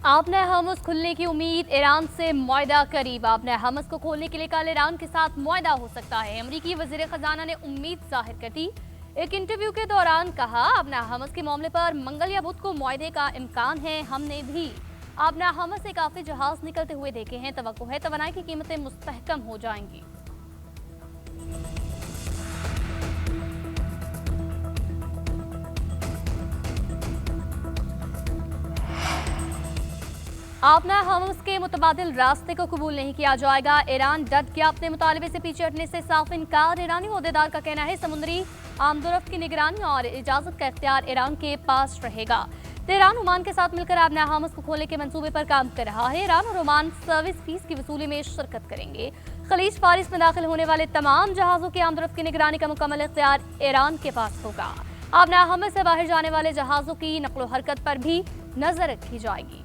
आपने हमस खुलने की उम्मीद, ईरान से मुआहदा करीब। आपने हमस को खोलने के लिए कल ईरान के साथ मुआहदा हो सकता है। अमरीकी वजीर खजाना ने उम्मीद जाहिर कर दी। एक इंटरव्यू के दौरान कहा, आपने हमस के मामले पर मंगल या बुध को मुआहदे का इम्कान है। हमने भी आपने हमस से काफी जहाज निकलते हुए देखे हैं। तवक्को है तवानाई की कीमतें मुस्तहकम हो जाएंगी। आपने हमस के मुतबादिल रास्ते को कबूल नहीं किया जाएगा। ईरान डट गया, अपने मुतालबे से पीछे हटने से साफ इनकार। ईरानी ओहदेदार का कहना है, समुद्री आमदोरफ्त की निगरानी और इजाजत का इख्तियार ईरान के पास रहेगा। तेहरान ओमान के साथ मिलकर आपने हमस को खोलने के मंसूबे पर काम कर रहा है। ईरान और ओमान सर्विस फीस की वसूली में शिरकत करेंगे। खलीज फारिस में दाखिल होने वाले तमाम जहाजों की आमदोरफ्त की निगरानी का मुकम्मल इख्तियार ईरान के पास होगा। आपने हमस से बाहर जाने वाले जहाजों की नकलो हरकत पर भी नजर रखी जाएगी।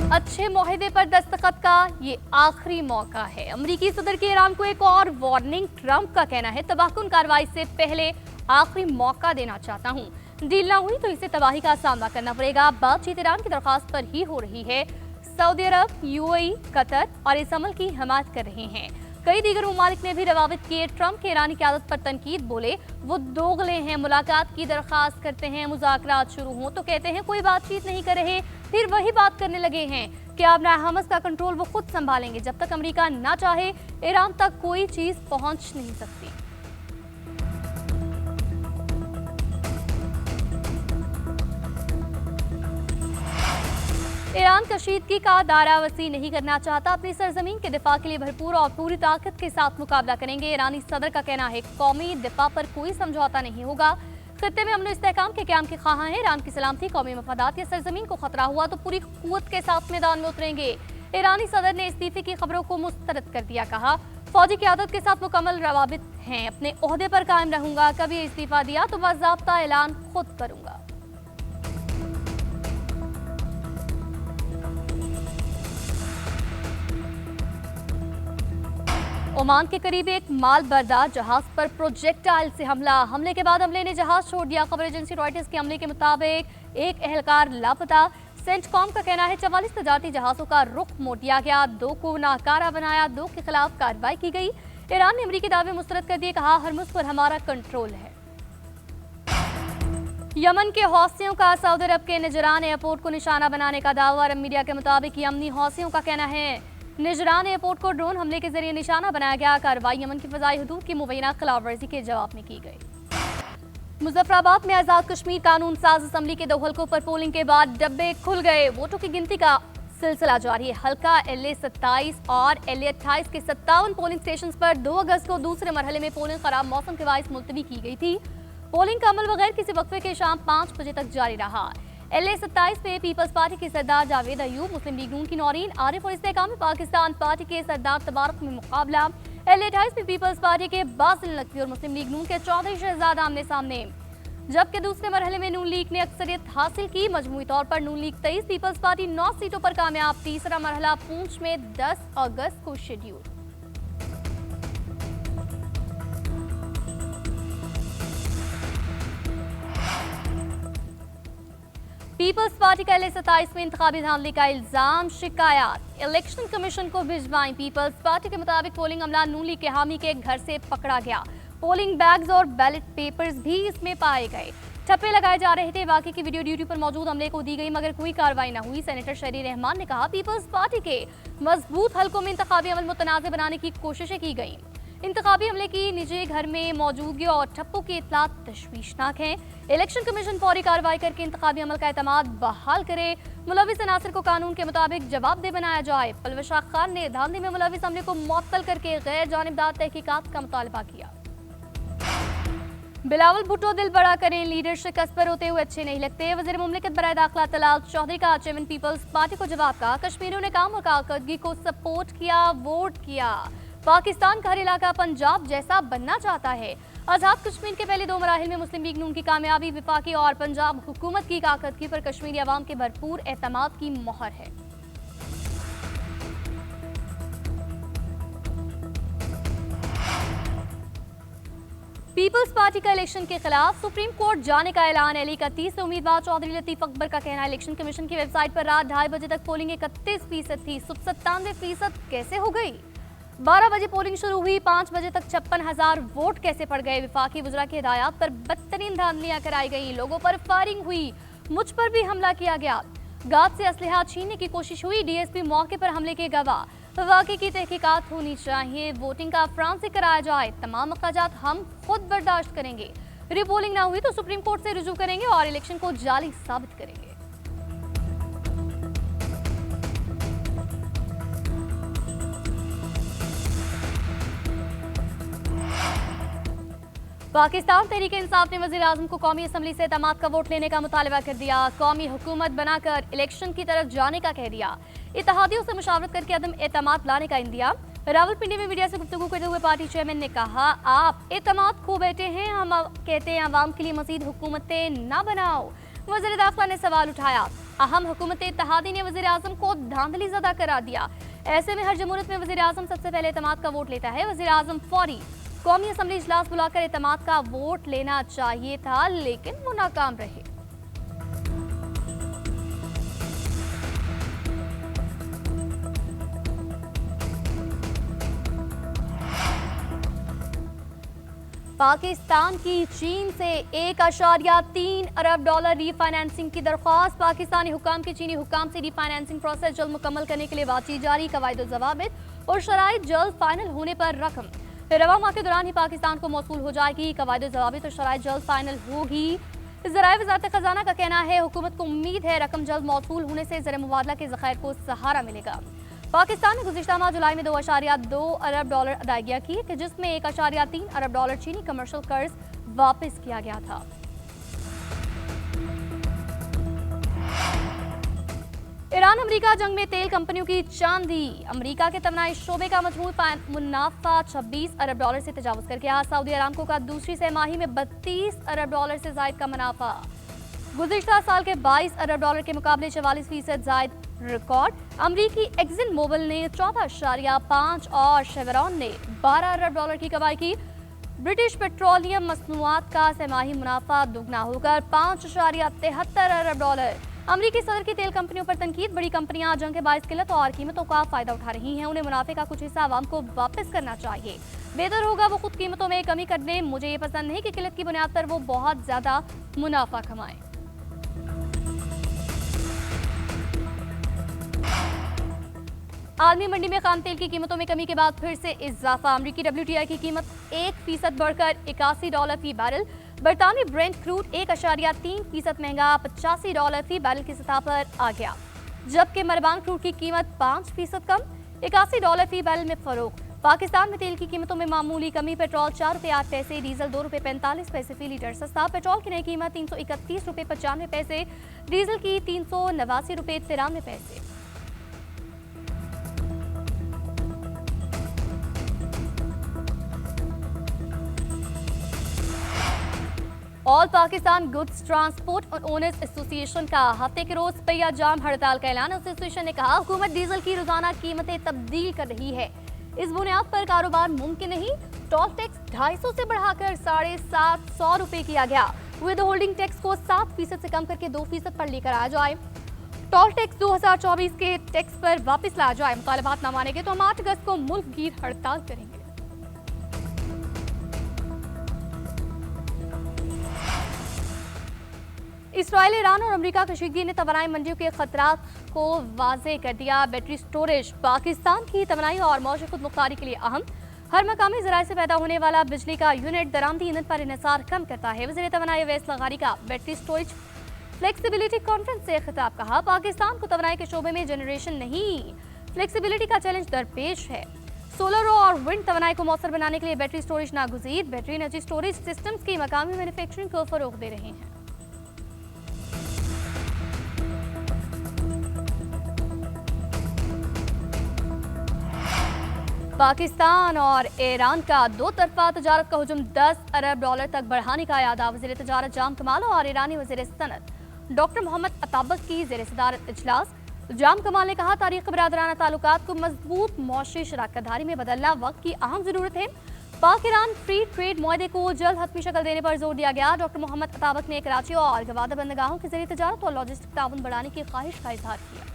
अच्छे मुआहदे पर दस्तखत का ये आखिरी मौका है। अमरीकी सदर के ईरान को एक और वार्निंग। ट्रंप का कहना है, तबाहकुन कार्रवाई से पहले आखिरी मौका देना चाहता हूँ। डील ना हुई तो इसे तबाही का सामना करना पड़ेगा। बातचीत ईरान की दरख्वास्त पर ही हो रही है। सऊदी अरब, यूएई, कतर और इस अमल की हिमायत कर रहे हैं। कई दीगर ममालिक ने भी रवाबित किए। ट्रंप के ईरानी क़यादत पर तनकीद, बोले वो दोगले हैं। मुलाकात की दरख्वास्त करते हैं, मुज़ाकरात शुरू हों तो कहते हैं कोई बातचीत नहीं कर रहे, फिर वही बात करने लगे हैं कि आपने हमस का कंट्रोल वो खुद संभालेंगे। जब तक अमेरिका ना चाहे ईरान तक कोई चीज पहुंच नहीं सकती। ईरान कशीदगी का दायरा वसी नहीं करना चाहता। अपनी सरजमीन के दिफा के लिए भरपूर और पूरी ताकत के साथ मुकाबला करेंगे। ईरानी सदर का कहना है, कौमी दिफा पर कोई समझौता नहीं होगा। खत्ते में अमन इस्तेहकाम के क़याम के ख्वाह हैं। ईरान की सलामती, कौमी मफादात या सरजमीन को खतरा हुआ तो पूरी कुव्वत के साथ मैदान में उतरेंगे। ईरानी सदर ने इस्तीफे की खबरों को मुस्तरद कर दिया। कहा, फौजी क़यादत के साथ मुकम्मल रवाबित हैं। अपने ओहदे पर कायम रहूंगा। कभी इस्तीफा दिया तो बाज़ाब्ता ऐलान खुद करूंगा। ओमान के करीब एक माल बरदार जहाज पर प्रोजेक्टाइल से हमले के बाद हमले ने जहाज छोड़ दिया। खबर एजेंसी रॉयटर्स के हमले के मुताबिक एक एहलकार लापता। सेंटकॉम का कहना है, 44 तजारती जहाजों का रुख मोड़ दिया गया। 2 को नाकारा बनाया, 2 के खिलाफ कार्रवाई की गई। ईरान ने अमरीकी दावे मुस्तरद कर दिए। कहा, हरमुज पर हमारा कंट्रोल है। यमन के हौसियों का सऊदी अरब के निजरान एयरपोर्ट को निशाना बनाने का दावा। अरब मीडिया के मुताबिक यमनी हौसियों का कहना है, निजरान एयरपोर्ट को ड्रोन हमले के जरिए निशाना बनाया गया। कार्रवाई यमन की फजाई हदूद की मुबैना खिलाफवर्जी के जवाब में की गई। मुजफ्फराबाद में आजाद कश्मीर कानून साज असम्बली के 2 हल्कों पर पोलिंग के बाद डब्बे खुल गए। वोटों की गिनती का सिलसिला जारी है। हल्का LA 27 और LA 28 के 57 पोलिंग स्टेशन पर 2 अगस्त को दूसरे मरहले में पोलिंग खराब मौसम के बायस मुलतवी की गई थी। पोलिंग का अमल बगैर किसी वक्फे के शाम 5 बजे तक जारी रहा। LA 27 में पीपल्स पार्टी के सरदार जावेद अयूब, मुस्लिम लीग नून की नौरीन आरिफ और इस्तेहकाम पाकिस्तान पार्टी के सरदार तबारक में मुकाबला। LA 28 में पीपल्स पार्टी के बासिल नकवी और मुस्लिम लीग नून के चौधरी शहजाद आमने सामने, जबकि दूसरे मरहले में नून लीग ने अक्सरियत हासिल की। मजमूई तौर पर नून लीग 23, पीपल्स पार्टी 9 सीटों पर कामयाब। तीसरा मरहला पूंछ में 10 अगस्त को शेड्यूल। पीपल्स पार्टी का LA 27 में इंतखाबी धांधली का इल्जाम, शिकायत इलेक्शन कमीशन को भिजवाई। पीपल्स पार्टी के मुताबिक पोलिंग अमला नून लीग के हामी के घर से पकड़ा गया। पोलिंग बैग्स और बैलेट पेपर्स भी इसमें पाए गए। ठप्पे लगाए जा रहे थे। वाकई की वीडियो ड्यूटी पर मौजूद अमले को दी गई मगर कोई कार्रवाई न हुई। सेनेटर शरी रहमान ने कहा, पीपल्स पार्टी के मजबूत हल्कों में इंतखाबी अमल मुतनाज़ बनाने की कोशिशें की गई। इंतखाबी अमले की निजी घर में मौजूदगी और ठप्पों की इतला तशवीशनाक है। इलेक्शन कमीशन फौरी कार्रवाई करके इंतखाबी अमल का एतमाद बहाल करे। मुलविस अनासर को कानून के मुताबिक जवाबदेह बनाया जाए। पलवशा खान ने धांधली में मुलविस अमले को मुअत्तल करके गैर जानिबदार तहकीकात का मुतालबा किया। बिलावल भुट्टो दिल बड़ा करें, लीडर शिकस्त पर होते हुए अच्छे नहीं लगते। वज़ीर मुमलिकत बराए दाखिला तलाल चौधरी का चेयरमैन पीपल्स पार्टी को जवाब का, कश्मीरियों ने काम और कारकर्दगी को सपोर्ट किया, वोट किया। पाकिस्तान का हर इलाका पंजाब जैसा बनना चाहता है। आजाद कश्मीर के पहले 2 मराहिल में मुस्लिम लीग नून की कामयाबी विफाकी और पंजाब हुकूमत की कारकर्दगी पर कश्मीरी अवाम के भरपूर एतमाद की मोहर है। पीपल्स पार्टी का इलेक्शन के खिलाफ सुप्रीम कोर्ट जाने का ऐलान। एली 31 उम्मीदवार चौधरी लतीफ अकबर का कहना, इलेक्शन कमीशन की वेबसाइट पर रात 2:30 बजे तक पोलिंग 31% थी, 97% कैसे हो गई? 12 बजे पोलिंग शुरू हुई, 5 बजे तक 56,000 वोट कैसे पड़ गए? विफाकी वज़रा की हिदायत पर बदतरीन धांधलियां कराई गई, लोगों पर फायरिंग हुई, मुझ पर भी हमला किया गया, गार्ड से असलहा छीनने की कोशिश हुई, डीएसपी मौके पर हमले के गवाह। वाकई की तहकीकात होनी चाहिए, वोटिंग का फ्रांस से कराया जाए, तमाम मकाजात हम खुद बर्दाश्त करेंगे। रिपोलिंग ना हुई तो सुप्रीम कोर्ट से रुजू करेंगे और इलेक्शन को जाली साबित करेंगे। पाकिस्तान तहरीक इंसाफ ने वज़ीर आज़म को कौमी असम्बली से एतमाद का वोट लेने का मुतालबा कर दिया, कौमी हुकूमत बनाकर इलेक्शन की तरफ जाने का कह दिया, इत्तेहादियों से मुशावरत करके अदम एतमाद लाने का इंदिया। रावलपिंडी में मीडिया से गुफ्तगू करते हुए पार्टी चेयरमैन ने कहा, आप एतमाद खो बैठे हैं, हम कहते हैं अवाम के लिए मजीद हुकूमतें ना बनाओ। वज़ीर दाखिला ने सवाल उठाया, अहम हुकूमत इत्तेहादी ने वज़ीर आज़म को धांधली ज़दा करार दिया, ऐसे में हर जमहूरियत में वज़ीर आज़म सबसे पहले एतमाद का वोट लेता है। वज़ीर आज़म फौरी कौमी असम्बली इजलास बुलाकर एतमाद का वोट लेना चाहिए था, लेकिन वो नाकाम रहे। पाकिस्तान की चीन से 1.3 अरब डॉलर रीफाइनेंसिंग की दरख्वास्त। पाकिस्तानी हुकाम की चीनी हुकाम से रीफाइनेंसिंग प्रोसेस जल्द मुकम्मल करने के लिए बातचीत जारी, कवायद ज़वाबित और शराइत जल्द फाइनल होने पर रकम रवा माह के दौरान ही पाकिस्तान को मौसूल हो जाएगी। कवायद ज़वाबित और शराइत जल्द फाइनल होगी। ज़राए वज़ारत खजाना का कहना है, हुकूमत को उम्मीद है रकम जल्द मौसूल होने से ज़र मुबादला के ज़खायर को सहारा मिलेगा। पाकिस्तान ने गुज़िश्ता माह जुलाई में 2.2 अरब डॉलर अदायगियाँ की, जिसमें 1.3 अरब डॉलर चीनी कमर्शियल कर्ज वापस किया गया था। ईरान अमेरिका जंग में तेल कंपनियों की चांदी। अमेरिका के तवानाई शोबे का मजमूई मुनाफा 26 अरब डॉलर से तजावुज कर गया। सऊदी अरामको का दूसरी तिमाही में 32 अरब डॉलर से जायद का मुनाफा। गुज़िश्ता साल के 22 अरब डॉलर के मुकाबले 44% जायद रिकॉर्ड। अमरीकी एक्सिन मोबिल ने 14.5 और शेवरॉन ने 12 अरब डॉलर की कमाई की। ब्रिटिश पेट्रोलियम मसनूआत का तिमाही मुनाफा दुगना होकर 5.73 अरब डॉलर। अमरीकी सदर की तेल कंपनियों पर तनकीद, बड़ी कंपनियां जंग के बाइस किल्लत और कीमतों का फायदा उठा रही हैं, उन्हें मुनाफे का कुछ हिस्सा आवाम को वापस करना चाहिए। बेहतर होगा वो खुद कीमतों में कमी कर दें। मुझे ये पसंद नहीं कि किल्लत की बुनियाद पर वो बहुत ज्यादा मुनाफा कमाएं। आलमी मंडी में खाम तेल की कीमतों में कमी के बाद फिर से इजाफा। अमरीकी WTI की कीमत 1% बढ़कर $81 फी बैरल। बरतानवी ब्रेंट क्रूड 1.3% महंगा $85 फी बैरल की सतह पर आ गया, जबकि मरबान क्रूड की कीमत 5% कम $81 फी बैरल में फरोख्त। पाकिस्तान में तेल की कीमतों में मामूली कमी, पेट्रोल ₹4.08, डीजल ₹2.45 फी लीटर सस्ता। पेट्रोल की नई कीमत ₹331.95, डीजल की ₹389.93। ऑल पाकिस्तान गुड्स ट्रांसपोर्ट और ओनर्स एसोसिएशन का हफ्ते के रोज पहिया जाम हड़ताल का ऐलान। एसोसिएशन ने कहा, हुकूमत डीजल की रोजाना कीमतें तब्दील कर रही है, इस बुनियाद पर कारोबार मुमकिन नहीं। टोल टैक्स 250 से बढ़ाकर ₹750 किया गया। विद होल्डिंग टैक्स को 7% से कम करके 2% पर लेकर आया जाए। टोल टैक्स 2024 के टैक्स पर वापस लाया जाए। मुतालबात न मानेंगे तो हम 8 अगस्त को मुल्क गिर हड़ताल करेंगे। इसराइल, ईरान और अमेरिका कशीदगी ने तवानाई मंडियों के खतरात को वाज़ेह कर दिया। बैटरी स्टोरेज पाकिस्तान की तवानाई और मौज खुद मुख्तारी के लिए अहम। हर मकामी ज़राए से पैदा होने वाला बिजली का यूनिट दरामदी ईंधन पर इन्हिसार कम करता है। वज़ीर तवानाई अवैस लगारी का बैटरी स्टोरेज फ्लेक्सिबिलिटी कॉन्फ्रेंस से खिताब। कहा, पाकिस्तान को तवानाई के शोबे में जनरेशन नहीं, फ्लेक्सिबिलिटी का चैलेंज दरपेश है। सोलर और विंड तवानाई को मौसर बनाने के लिए बैटरी स्टोरेज नागुज़ीर। बैटरी एनर्जी स्टोरेज सिस्टम्स की मकामी मैन्युफैक्चरिंग को फरोग दे रहे हैं। पाकिस्तान और ईरान का दो तरफा तजारत का हुजूम 10 अरब डॉलर तक बढ़ाने का इरादा। वज़ीर तजारत जाम कमाल और ईरानी वज़ीर सनत डॉक्टर मोहम्मद अताबक की ज़ेर सदारत इजलास। जाम कमाल ने कहा, तारीख बरादराना ताल्लुकात को मजबूत मौशी शराकतदारी में बदलना वक्त की अहम ज़रूरत है। पाक ईरान फ्री ट्रेड मुआहदे को जल्द हतमी शक्ल देने पर जोर दिया गया। डॉक्टर मोहम्मद अताबक ने कराची और गवादर बंदरगाहों के जरिए तजारत और लॉजिस्टिक ताउन बढ़ाने की ख्वाहिश का इजहार किया।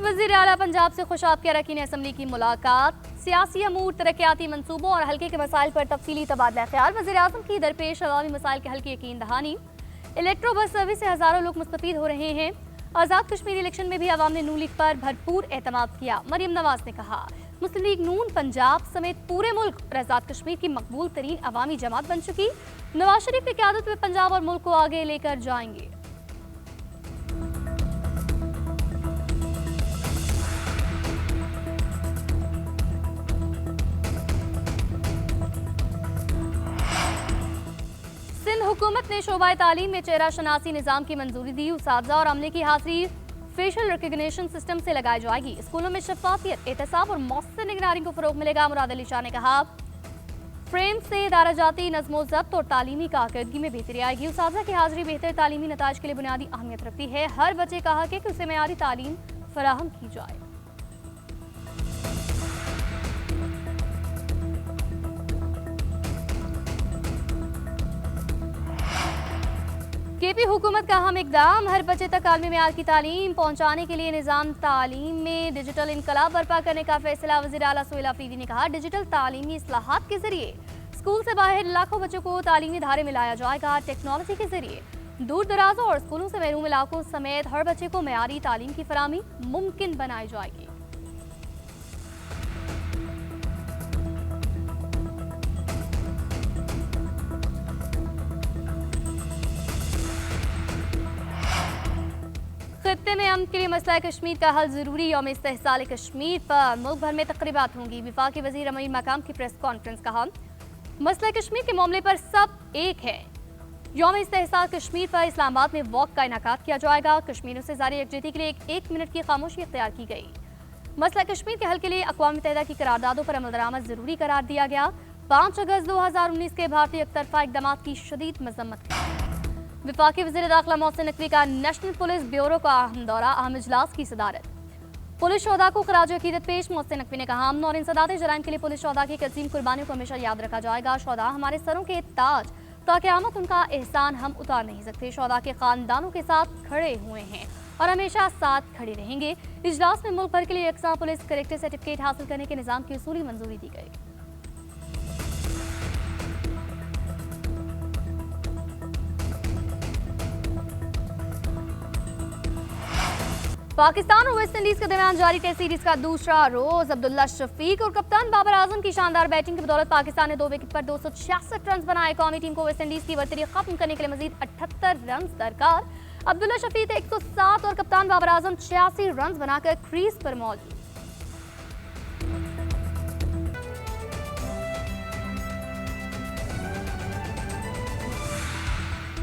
वज़ीर आला पंजाब से खुशाब के अरकान असम्बली की मुलाकात। सियासी अमूर, तरक्याती मंसूबों और हल्के के मसाइल पर तफसीली तबादला ख्याल। वज़ीर आज़म की दरपेश अवामी मसाइल के हल की यकीन दहानी। इलेक्ट्रो बस सर्विस से हज़ारों लोग मुस्तफीद हो रहे हैं। आज़ाद कश्मीर इलेक्शन में भी अवाम ने नून लीग पर भरपूर एतमाद किया। मरियम नवाज ने कहा, मुस्लिम लीग नून पंजाब समेत पूरे मुल्क और आज़ाद कश्मीर की मकबूल तरीन अवामी जमात बन चुकी। नवाज शरीफ की क़यादत में पंजाब और मुल्क को आगे लेकर जाएंगे। सिंध हुकूमत ने शोबा तालीम में चेहरा शनासी निज़ाम की मंजूरी दी। उसातिज़ा और अमले की हाजिरी फेशियल रिकग्निशन सिस्टम से लगाई जाएगी। स्कूलों में शफाफियत, एहतसाब और मौसर निगरानी को फरोग मिलेगा। मुराद अली शाह ने कहा, फ्रेम से इदारा जाती नज़्मो ज़ब्त और तालीमी कारकर्दगी में बेहतरी आएगी। उसातिज़ा की हाजिरी बेहतर तालीमी नताज के लिए बुनियादी अहमियत रखती है। हर बच्चे का हक है कि उसे मेयारी तालीम फराहम की जाए। केपी हुकूमत का अहम इकदाम, हर बच्चे तक आलमी मेयार की तालीम पहुंचाने के लिए निज़ाम तालीम में डिजिटल इनकलाब बर्पा करने का फैसला। वज़ीर आला सुहेल अफरीदी ने कहा, डिजिटल तालीमी इस्लाहात के जरिए स्कूल से बाहर लाखों बच्चों को तालीमी धारे में लाया जाएगा। टेक्नोलॉजी के जरिए दूर दराजों और स्कूलों से महरूम इलाकों समेत हर बच्चे को मेयारी तालीम की फराहमी मुमकिन बनाई जाएगी। खित्ते में अमन के लिए मसला कश्मीर का हल जरूरी। यौम इस्तेहसाल कश्मीर पर मुल्क भर में तकरीबात होंगी। वफाकी वज़ीर अमीर मकाम की प्रेस कॉन्फ्रेंस। कहा, मसला कश्मीर के मामले पर सब एक है। यौम इस्तेहसाल कश्मीर पर इस्लामाबाद में वॉक का इनेकाद किया जाएगा। कश्मीरियों से जारी यकजहती के लिए एक मिनट की खामोशी इख्तियार की गई। मसला कश्मीर के हल के लिए अक़वाम मुत्तहिदा की करारदादों पर अमल दरामद जरूरी करार दिया गया। 5 अगस्त 2019 के भारतीय एकतरफा इक़दामात की शदीद मजम्मत। वफाकी वज़ीर दाखिला मोहसिन नकवी का नेशनल पुलिस ब्यूरो का अहम दौरा, अहम इजलास की सदारत। पुलिस शोहदा को खराज अकीदत पेश। मोहसिन नकवी ने कहा, अमन और इंसदाद जराइम के लिए पुलिस शोहदा की अजीम कुर्बानियों को हमेशा याद रखा जाएगा। शोहदा हमारे सरों के ताज, ताक़यामत उनका एहसान हम उतार नहीं सकते। शोहदा के खानदानों के साथ खड़े हुए हैं और हमेशा साथ खड़े रहेंगे। इजलास में मुल्क भर के लिए यकसा पुलिस करेक्टर सर्टिफिकेट हासिल करने के निज़ाम की उसूली मंजूरी दी गई। पाकिस्तान और वेस्ट इंडीज के दरमियान जारी टेस्ट सीरीज का दूसरा रोज अब्दुल्ला शफीक और कप्तान बाबर आजम की शानदार बैटिंग की बदौलत पाकिस्तान ने 2 विकेट पर 266 रन बनाए। कौमी टीम को वेस्ट इंडीज की बर्तरी खत्म करने के लिए मजीद 78 रन दरकार। अब्दुल्ला शफीक 107 और कप्तान बाबर आजम 86 रन बनाकर क्रीज पर मौजूद।